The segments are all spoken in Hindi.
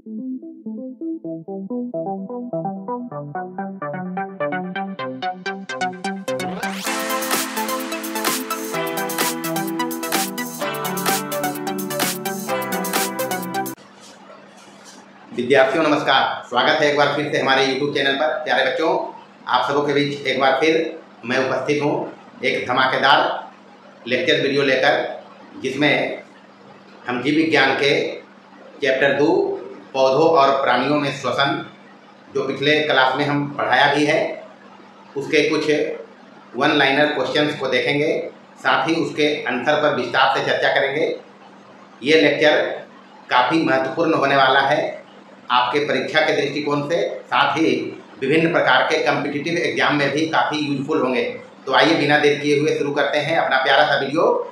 विद्यार्थियों नमस्कार, स्वागत है एक बार फिर से हमारे YouTube चैनल पर। प्यारे बच्चों, आप सबों के बीच एक बार फिर मैं उपस्थित हूँ एक धमाकेदार लेक्चर वीडियो लेकर, जिसमें हम जीव विज्ञान के चैप्टर 2 पौधों और प्राणियों में श्वसन, जो पिछले क्लास में हम पढ़ाया भी है, उसके कुछ वन लाइनर क्वेश्चंस को देखेंगे, साथ ही उसके आंसर पर विस्तार से चर्चा करेंगे। ये लेक्चर काफ़ी महत्वपूर्ण होने वाला है आपके परीक्षा के दृष्टिकोण से, साथ ही विभिन्न प्रकार के कॉम्पिटिटिव एग्जाम में भी काफ़ी यूजफुल होंगे। तो आइए बिना देर किए हुए शुरू करते हैं अपना प्यारा सा वीडियो,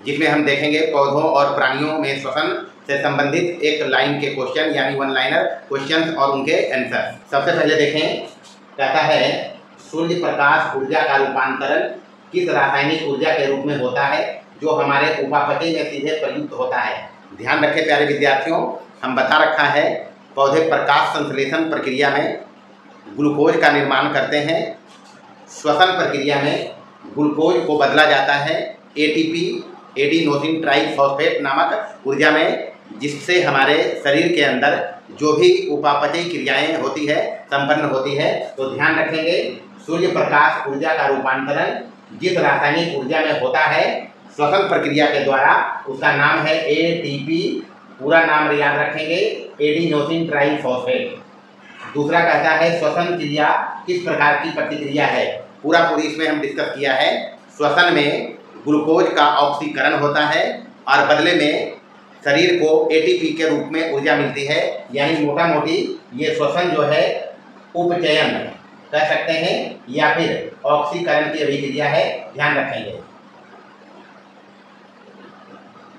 जिसमें हम देखेंगे पौधों और प्राणियों में श्वसन से संबंधित एक लाइन के क्वेश्चन, यानी वन लाइनर क्वेश्चन और उनके आंसर। सबसे पहले देखें, कहता है सूर्य प्रकाश ऊर्जा का रूपांतरण किस रासायनिक ऊर्जा के रूप में होता है जो हमारे उपापचय में सीधे प्रयुक्त होता है। ध्यान रखें प्यारे विद्यार्थियों, हम बता रखा है पौधे प्रकाश संश्लेषण प्रक्रिया में ग्लूकोज का निर्माण करते हैं। श्वसन प्रक्रिया में ग्लूकोज को बदला जाता है एटीपी, एडिनोसिन ट्राइफॉस्फेट नामक ऊर्जा में, जिससे हमारे शरीर के अंदर जो भी उपापचयी क्रियाएं होती है संपन्न होती है। तो ध्यान रखेंगे, सूर्य प्रकाश ऊर्जा का रूपांतरण जिस रासायनिक ऊर्जा में होता है श्वसन प्रक्रिया के द्वारा, उसका नाम है एटीपी। पूरा नाम याद रखेंगे, एडिनोसिन ट्राइफॉस्फेट। दूसरा कहता है श्वसन क्रिया किस प्रकार की प्रतिक्रिया है। पूरा पूरी इसमें हम डिस्कस किया है। श्वसन में ग्लूकोज का ऑक्सीकरण होता है और बदले में शरीर को एटीपी के रूप में ऊर्जा मिलती है, यानी मोटा मोटी ये श्वसन जो है उपचयन कह सकते हैं या फिर ऑक्सीकरण की अभिक्रिया है, ध्यान रखेंगे।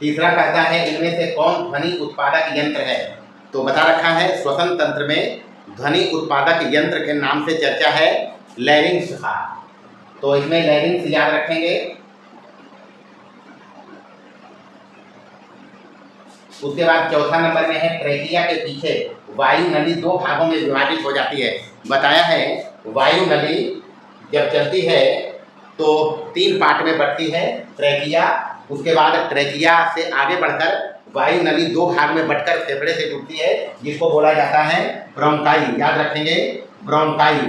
तीसरा कहता है इनमें से कौन ध्वनि उत्पादक यंत्र है। तो बता रखा है श्वसन तंत्र में ध्वनि उत्पादक यंत्र के नाम से चर्चा है लैरिंक्स का। तो इसमें लैरिंक्स याद रखेंगे। उसके बाद चौथा नंबर में है ट्रेकिया के पीछे वायु नली 2 भागों में विभाजित हो जाती है। बताया है वायु नली जब चलती है तो 3 पार्ट में बढ़ती है ट्रेकिया। उसके बाद ट्रेकिया से आगे बढ़कर वायु नली 2 भाग में बंटकर फेफड़े से जुड़ती है, जिसको बोला जाता है ब्रोंकाई। याद रखेंगे, ब्रोंकाई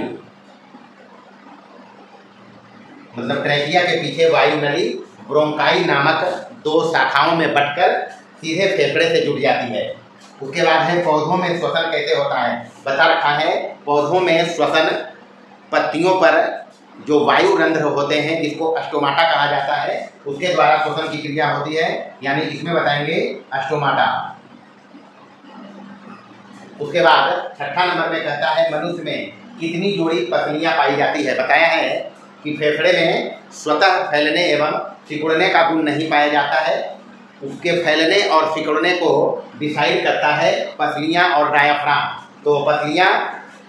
मतलब ट्रेकिया के पीछे वायु नली ब्रोंकाई नामक 2 शाखाओं में बंटकर सीधे फेफड़े से जुड़ जाती है। उसके बाद है पौधों में श्वसन कैसे होता है। बता रखा है पौधों में श्वसन पत्तियों पर जो वायु रंध्र होते हैं, जिसको अस्टोमाटा कहा जाता है, उसके द्वारा श्वसन की क्रिया होती है, यानी इसमें बताएंगे अस्टोमाटा। उसके बाद छठा नंबर में कहता है मनुष्य में कितनी जोड़ी पसलियां पाई जाती है। बताया है कि फेफड़े में स्वतः फैलने एवं सिकुड़ने का गुण नहीं पाया जाता है, उसके फैलने और सिकुड़ने को डिसाइड करता है पसलियां और डायाफ्राम। तो पसलियां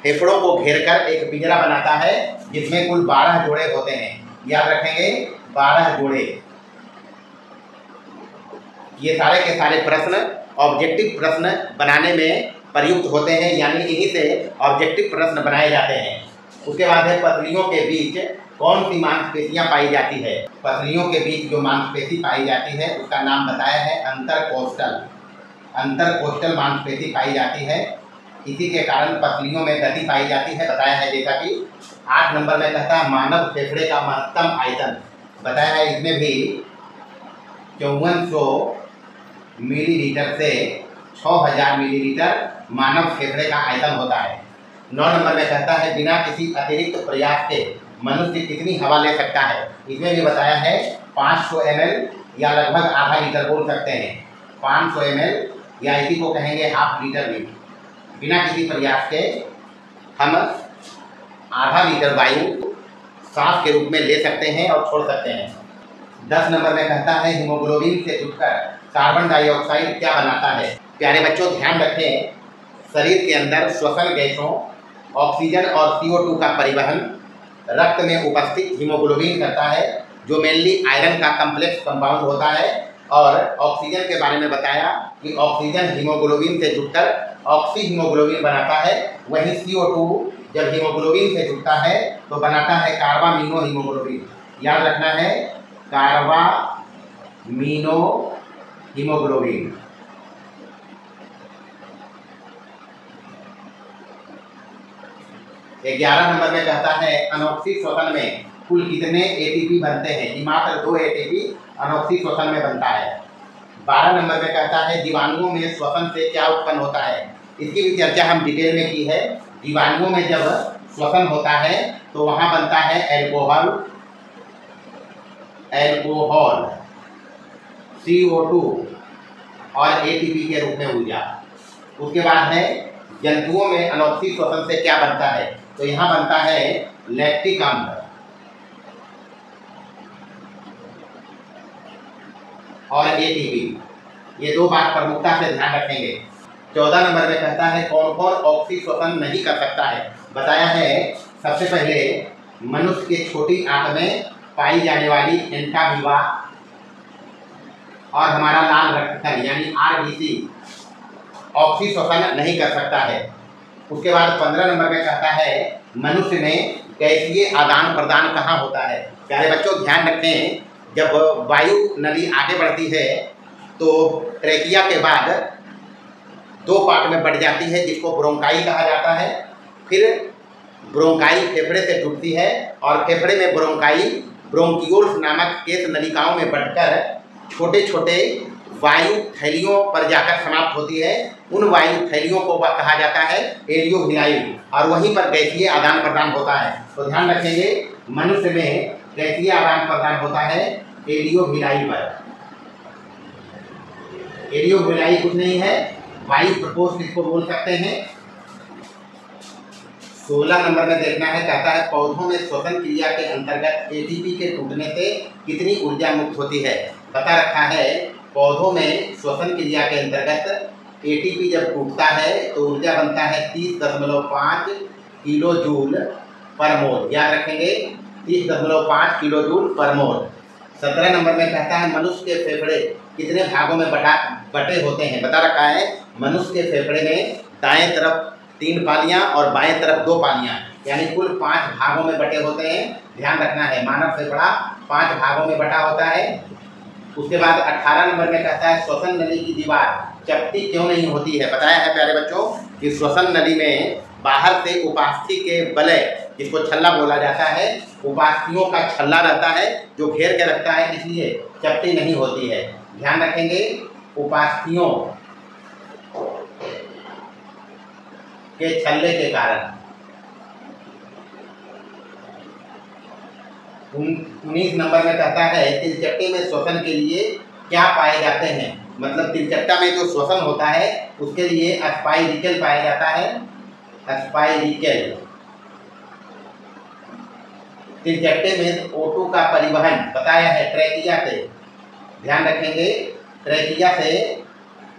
फेफड़ों को घेरकर एक पिंजरा बनाता है, जिसमें कुल 12 जोड़े होते हैं। याद रखेंगे 12 जोड़े। ये सारे के सारे प्रश्न ऑब्जेक्टिव प्रश्न बनाने में प्रयुक्त होते हैं, यानी इन्हीं से ऑब्जेक्टिव प्रश्न बनाए जाते हैं। उसके बाद है पसलियों के बीच कौन सी मांसपेशियां पाई जाती है। पसलियों के बीच जो मांसपेशी पाई जाती है उसका नाम बताया है अंतरकोस्टल। अंतरकोस्टल मांसपेशी पाई जाती है, इसी के कारण पसलियों में गति पाई जाती है, बताया है। जैसा कि 8 नंबर में कहता है मानव फेफड़े का महत्तम आयतन। बताया है इसमें भी 5400 मिलीलीटर से 6000 मिलीलीटर मानव फेफड़े का आयतन होता है। 9 नंबर में कहता है बिना किसी अतिरिक्त प्रयास के मनुष्य कितनी हवा ले सकता है। इसमें भी बताया है 500 ml या लगभग आधा लीटर बोल सकते हैं। 500 ml या इसी को कहेंगे ½ लीटर भी। बिना किसी प्रयास के हम आधा लीटर वायु सांस के रूप में ले सकते हैं और छोड़ सकते हैं। 10 नंबर में कहता है हीमोग्लोबिन से जुड़कर कार्बन डाइऑक्साइड क्या बनाता है। प्यारे बच्चों ध्यान रखें, शरीर के अंदर श्वसन गैसों ऑक्सीजन और CO2 का परिवहन रक्त में उपस्थित हीमोग्लोबिन करता है, जो मेनली आयरन का कम्प्लेक्स कंपाउंड होता है। और ऑक्सीजन के बारे में बताया कि ऑक्सीजन हीमोग्लोबिन से जुड़कर ऑक्सी हीमोग्लोबिन बनाता है, वहीं CO2 जब हीमोग्लोबिन से जुड़ता है तो बनाता है कार्बामीनो हीमोग्लोबिन। याद रखना है, कार्बामीनो हीमोग्लोबिन। एक 11 नंबर में कहता है अनोक्सी श्वसन में कुल कितने एटीपी बनते हैं? कि मात्र 2 एटीपी अनोक्सी श्वसन में बनता है। 12 नंबर में कहता है जीवाणुओं में श्वसन से क्या उत्पन्न होता है? इसकी भी चर्चा हम डिटेल में की है। जीवाणुओं में जब श्वसन होता है तो वहाँ बनता है एल्कोहल, CO2 और एटीपी के रूप में ऊर्जा। उसके बाद है जंतुओं में अनोक्सी श्वसन से क्या बनता है? तो यहाँ बनता है लैक्टिक अम्ल और एटीपी। ये 2 बात प्रमुखता से ध्यान रखेंगे। 14 नंबर में कहता है कौन कौन ऑक्सी श्वसन नहीं कर सकता है? बताया है सबसे पहले मनुष्य के छोटी आंत में पाई जाने वाली एंटामीबा और हमारा लाल रक्तकण यानी RBC ऑक्सी श्वसन नहीं कर सकता है। उसके बाद 15 नंबर में कहता है मनुष्य में गैसीय आदान प्रदान कहाँ होता है? प्यारे बच्चों ध्यान रखें, जब वायु नली आगे बढ़ती है तो ट्रेकिया के बाद 2 पार्ट में बढ़ जाती है जिसको ब्रोंकाई कहा जाता है। फिर ब्रोंकाई फेफड़े से टूटती है और फेफड़े में ब्रोंकाई ब्रोंकियोल्स नामक केश नलिकाओं में बढ़कर छोटे छोटे वायु थैलियों पर जाकर समाप्त होती है। उन वायु थैलियों को कहा जाता है एरियोविलाई और वहीं पर गैसीय आदान प्रदान होता है। तो ध्यान रखेंगे मनुष्य में गैसीय आदान प्रदान होता है एरियोविलाई पर। एरियोविलाई कुछ नहीं है, वायु प्रकोष्ठ इसको बोल सकते हैं। 16 नंबर में देखना है, कहता है पौधों में श्वसन क्रिया के अंतर्गत एटीपी के टूटने से कितनी ऊर्जा मुक्त होती है? बता रखा है पौधों में श्वसन क्रिया के अंतर्गत एटीपी जब टूटता है तो ऊर्जा बनता है 30.5 किलो जूल पर मोल। याद रखेंगे 30.5 किलो जूल पर मोल। 17 नंबर में कहता है मनुष्य के फेफड़े कितने भागों में बटे होते हैं? बता रखा है मनुष्य के फेफड़े में दाएं तरफ 3 पालियां और बाएं तरफ 2 पालियां यानी कुल 5 भागों में बटे होते हैं। ध्यान रखना है मानव फेफड़ा 5 भागों में बटा होता है। उसके बाद 18 नंबर में कहता है श्वसन नली की दीवार चपटी क्यों नहीं होती है? बताया है प्यारे बच्चों कि श्वसन नली में बाहर से उपास्थि के वलय जिसको छल्ला बोला जाता है, उपास्थियों का छल्ला रहता है जो घेर के रखता है, इसलिए चपटी नहीं होती है। ध्यान रखेंगे उपास्थियों के छल्ले के कारण। 19 नंबर में कहता है तिलचट्टे में श्वसन के लिए क्या पाए जाते हैं? मतलब तिलचट्टा में जो श्वसन होता है उसके लिए स्पाइरिकल पाया जाता है। स्पाइरिकल। तिलचट्टे में O2 का परिवहन बताया है ट्रेकिया से। ध्यान रखेंगे ट्रेकिया से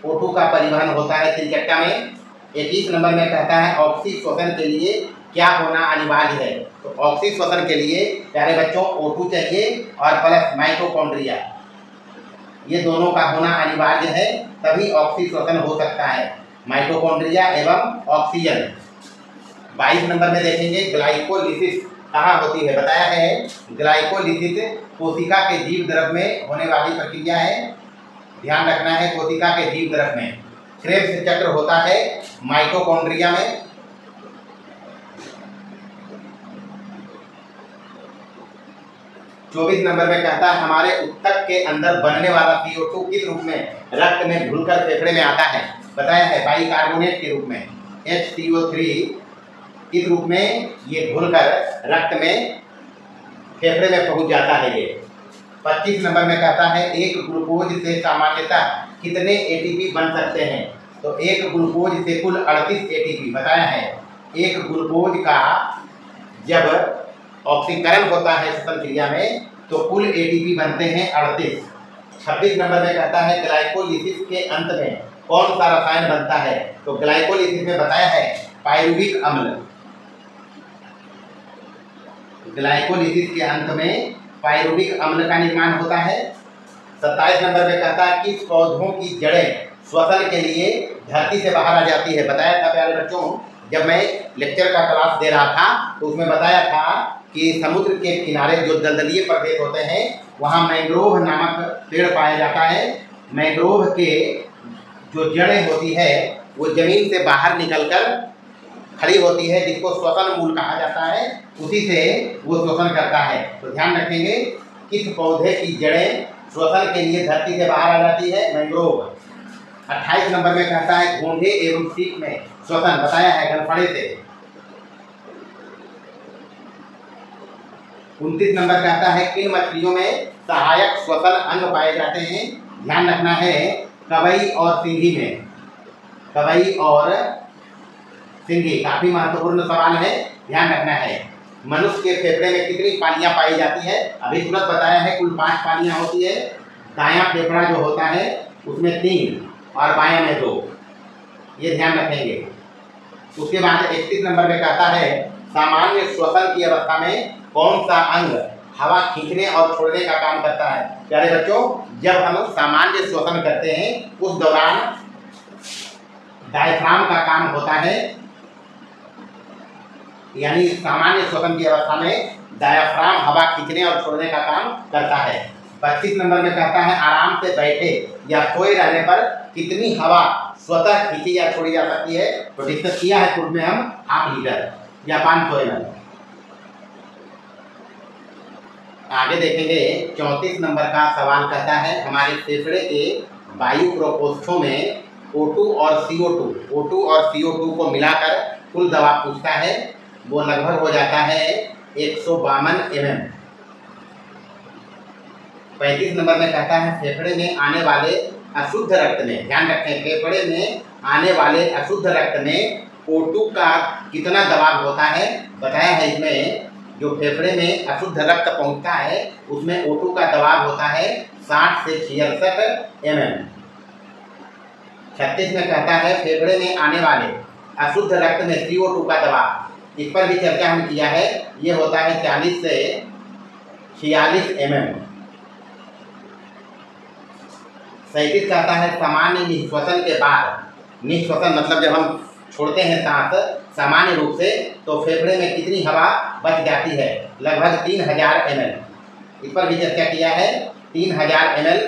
O2 का परिवहन होता है तिलचट्टा में। 21 नंबर में कहता है ऑक्सी श्वसन के लिए क्या होना अनिवार्य है? तो ऑक्सी श्वसन के लिए प्यारे बच्चों O2 चाहिए और प्लस माइटोकॉन्ड्रिया, ये दोनों का होना अनिवार्य है, तभी ऑक्सी श्वसन हो सकता है। माइटोकॉन्ड्रिया एवं ऑक्सीजन। 22 नंबर में देखेंगे ग्लाइकोलिसिस कहाँ होती है? बताया है ग्लाइकोलिसिस कोशिका के जीव द्रव में होने वाली प्रक्रिया है। ध्यान रखना है कोशिका के जीव द्रव में। क्रेब्स चक्र होता है माइटोकॉन्ड्रिया में। चौबीस नंबर में कहता है हमारे ऊतक के अंदर बनने वाला CO2 किस रूप में रक्त में घुलकर फेफड़े में आता है? बताया है बाइकार्बोनेट के रूप में HCO3 किस रूप में ये घुलकर रक्त में फेफड़े में पहुंच जाता है। ये 25 नंबर में कहता है एक ग्लूकोज से सामान्यतः कितने एटीपी बन सकते हैं? तो एक ग्लूकोज से कुल 38 एटीपी। बताया है एक ग्लूकोज का जब ऑक्सीकरण होता है श्वसन क्रिया में तो कुल एटीपी बनते हैं 38। 26 नंबर में कहता है ग्लाइकोलिसिस के अंत में कौन सा रसायन बनता है? तो ग्लाइकोलिसिस में बताया है पायरुविक अम्ल। ग्लाइकोलिसिस के अंत में पायरुविक अम्ल का निर्माण होता है। 27 नंबर में कहता है किस पौधों की जड़ें श्वसन के लिए धरती से बाहर आ जाती है। बताया था प्यारे बच्चों, जब मैं लेक्चर का क्लास दे रहा था तो उसमें बताया था कि समुद्र के किनारे जो दलदलीय प्रदेश होते हैं वहाँ मैंग्रोव नामक पेड़ पाया जाता है। मैंग्रोव के जो जड़ें होती है वो जमीन से बाहर निकलकर खड़ी होती है, जिसको श्वसन मूल कहा जाता है, उसी से वो श्वसन करता है। तो ध्यान रखेंगे किस पौधे की जड़ें श्वसन के लिए धरती से बाहर आ जाती है, मैंग्रोव। 28 नंबर में कहता है घोंघे एवं सीप में श्वसन, बताया है गलफड़े से। 29 नंबर कहता है किन मछलियों में सहायक श्वसन अंग पाए जाते हैं। ध्यान रखना है कवई और सिंघी में, कवई और सिंघी, काफी महत्वपूर्ण सवाल है, ध्यान रखना है। मनुष्य के फेफड़े में कितनी पालियां पाई जाती है, अभी तुरंत बताया है कुल 5 पालियां होती है। दायां फेफड़ा जो होता है उसमें 3 और बायां में 2, ये ध्यान रखेंगे। उसके बाद 31 नंबर में कहता है सामान्य श्वसन की अवस्था में कौन सा अंग हवा खींचने और छोड़ने का काम करता है। प्यारे बच्चों, जब हम सामान्य श्वसन करते हैं उस दौरान डायफ्राम का काम होता है, यानी सामान्य श्वसन की अवस्था में डायफ्राम हवा खींचने और छोड़ने का काम करता है। 32 नंबर में कहता है आराम से बैठे या सोए रहने पर कितनी हवा स्वतः खींची या छोड़ी जा सकती है। तो डिस्कस किया है पूर्व में हम 1/2 लीटर या 500 ml। आगे देखेंगे 34 नंबर का सवाल कहता है हमारे फेफड़े के वायु प्रकोष्ठों में O2 और CO2 को मिलाकर कुल दबाव पूछता है, वो लगभग हो जाता है 152 mm। 35 नंबर में कहता है फेफड़े में आने वाले अशुद्ध रक्त में, ध्यान रखें फेफड़े में आने वाले अशुद्ध रक्त में O2 का कितना दबाव होता है। बताया है इसमें जो फेफड़े में अशुद्ध रक्त पहुंचता है उसमें O2 का दबाव होता है 60 से 66 mm। 36 में कहता है फेफड़े में आने वाले अशुद्ध रक्त में CO2 का दबाव, इस पर भी चर्चा हम किया है, ये होता है 40 से 46 mm। 37 कहता है सामान्य निःश्वसन के बाद, निःश्वसन मतलब जब हम छोड़ते हैं सांस सामान्य रूप से, तो फेफड़े में कितनी हवा बच जाती है, लगभग 3000 ml। इस पर भी चर्चा किया है, 3000 ml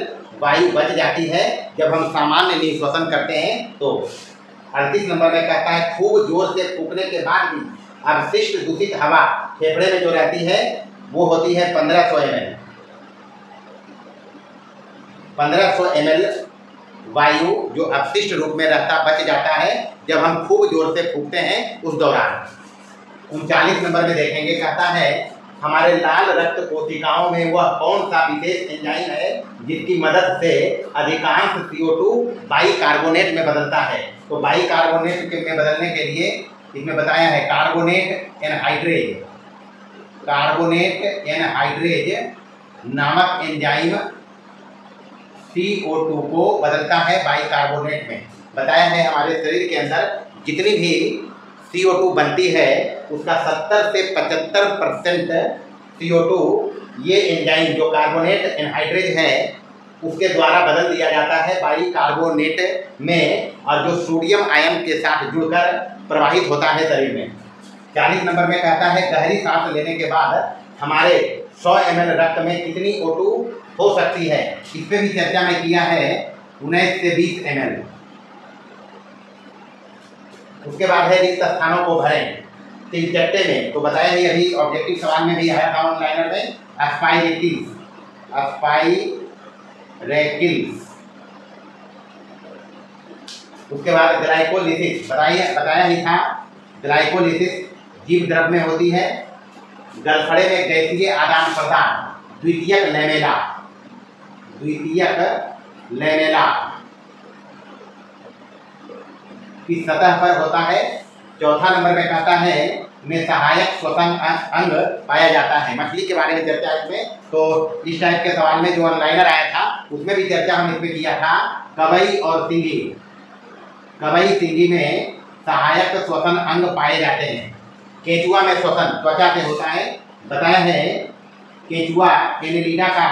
वायु बच जाती है जब हम सामान्य निःश्वसन करते हैं। तो 38 नंबर में कहता है खूब जोर से फूंकने के बाद भी अवशिष्ट दूषित हवा फेफड़े में जो रहती है वो होती है 1500 ml। 1500 ml वायु जो अपशिष्ट रूप में रहता बच जाता है जब हम खूब जोर से फूंकते हैं उस दौरान। 39 नंबर में देखेंगे कहता है हमारे लाल रक्त कोशिकाओं में वह कौन सा विशेष एंजाइम है जिसकी मदद से अधिकांश CO2 बाइकार्बोनेट में बदलता है। तो बाइकार्बोनेट में बदलने के लिए इसमें बताया है कार्बोनेट एनहाइड्रेज, कार्बोनेट एनहाइड्रेज नामक एंजाइम CO2 को बदलता है बाइकार्बोनेट में। बताया है हमारे शरीर के अंदर जितनी भी CO2 बनती है उसका 70 से 75% CO2 ये एंजाइम जो कार्बोनेट एनहाइड्रेज है उसके द्वारा बदल दिया जाता है बाइकार्बोनेट में, और जो सोडियम आयन के साथ जुड़कर प्रवाहित होता है शरीर में। 40 नंबर में कहता है गहरी सांस लेने के बाद हमारे 100 ml रक्त में कितनी O2 हो सकती है। इस पर भी चर्चा में किया है 19 से 20 ml। उसके बाद है रिक्त स्थानों को भरें तिलचट्टे में, तो बताया ही अभी ऑब्जेक्टिव सवाल में भी आया था ऑनलाइनर में, एस्पाइरेटिव्स, एस्पाइरेटिव्स। उसके बाद ग्लाइकोलिसिस, बताया ही था ग्लाइकोलिसिस जीव द्रव में होती है। गलफड़े में गैसीय आदान प्रदान द्वितीयक लैमेला की सतह पर होता है। चौथा नंबर में कहता है में सहायक श्वसन अंग पाया जाता है। मछली के बारे में चर्चा इसमें, तो इस टाइप के सवाल में जो ऑनलाइनर आया था उसमें भी चर्चा हम इसमें किया था कवई और सिंघी। कवई सिंघी में सहायक श्वसन अंग पाए जाते हैं। केंचुआ में श्वसन त्वचा से होता है। बताया है केंचुआ एनेलिडा का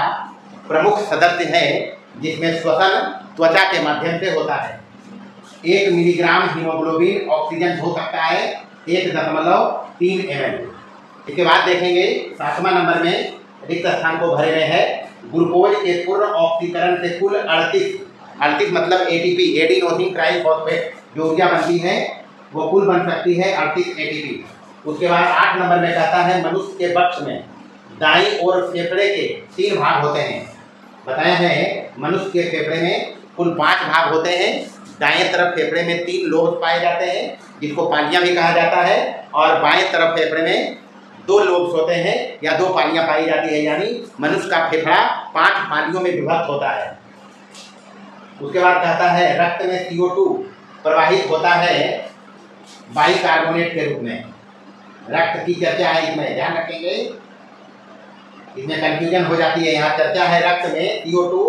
प्रमुख सदस्य है जिसमें श्वसन त्वचा के माध्यम से होता है। 1 मिलीग्राम हीमोग्लोबिन ऑक्सीजन हो सकता है 1.3 ml। इसके बाद देखेंगे 7वां नंबर में रिक्त स्थान को भरे हुए है ग्लूकोज के पूर्ण ऑक्सीकरण से कुल 38 मतलब एटीपी एडिनोसिन ट्राइफॉस्फेट जो ऊर्जा बनती है वो कुल बन सकती है 38 एटीपी। उसके बाद 8 नंबर में कहता है मनुष्य के वक्ष में दाईं ओर फेफड़े के 3 भाग होते हैं। बताया है मनुष्य के फेफड़े में कुल 5 भाग होते हैं। दाएं तरफ फेफड़े में 3 लोब पाए जाते हैं जिसको पालियां भी कहा जाता है, और बाएं तरफ फेफड़े में 2 लोब्स होते हैं या 2 पालियां पाई जाती है, यानी मनुष्य का फेफड़ा 5 पालियों में विभक्त होता है। उसके बाद कहता है रक्त में CO2 प्रवाहित होता है बाइकार्बोनेट के रूप में। रक्त की चर्चा है, इसमें ध्यान रखेंगे, इसमें कंफ्यूजन हो जाती है। यहाँ चर्चा है रक्त में CO2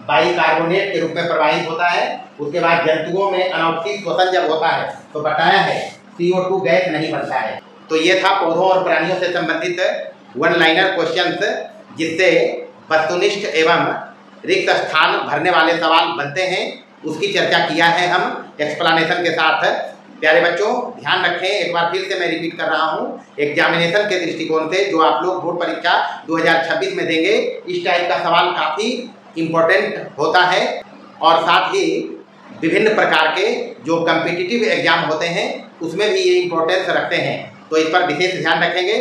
बाइकार्बोनेट के रूप में प्रवाहित होता है। उसके बाद जंतुओं में अनौक्सिक श्वसन जब होता है तो बताया है CO2 गैस नहीं बनता है। तो ये था पौधों और प्राणियों से संबंधित वन लाइनर क्वेश्चंस, जिससे वस्तुनिष्ठ एवं रिक्त स्थान भरने वाले सवाल बनते हैं, उसकी चर्चा किया है हम एक्सप्लेनेशन के साथ। प्यारे बच्चों ध्यान रखें, एक बार फिर से मैं रिपीट कर रहा हूँ, एग्जामिनेशन के दृष्टिकोण से जो आप लोग बोर्ड परीक्षा 2026 में देंगे, इस टाइप का सवाल काफ़ी इम्पोर्टेंट होता है, और साथ ही विभिन्न प्रकार के जो कम्पिटिटिव एग्जाम होते हैं उसमें भी ये इम्पोर्टेंस रखते हैं, तो इस पर विशेष ध्यान रखेंगे।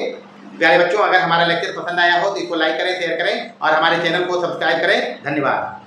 प्यारे बच्चों, अगर हमारा लेक्चर पसंद आया हो तो इसको लाइक करें, शेयर करें और हमारे चैनल को सब्सक्राइब करें। धन्यवाद।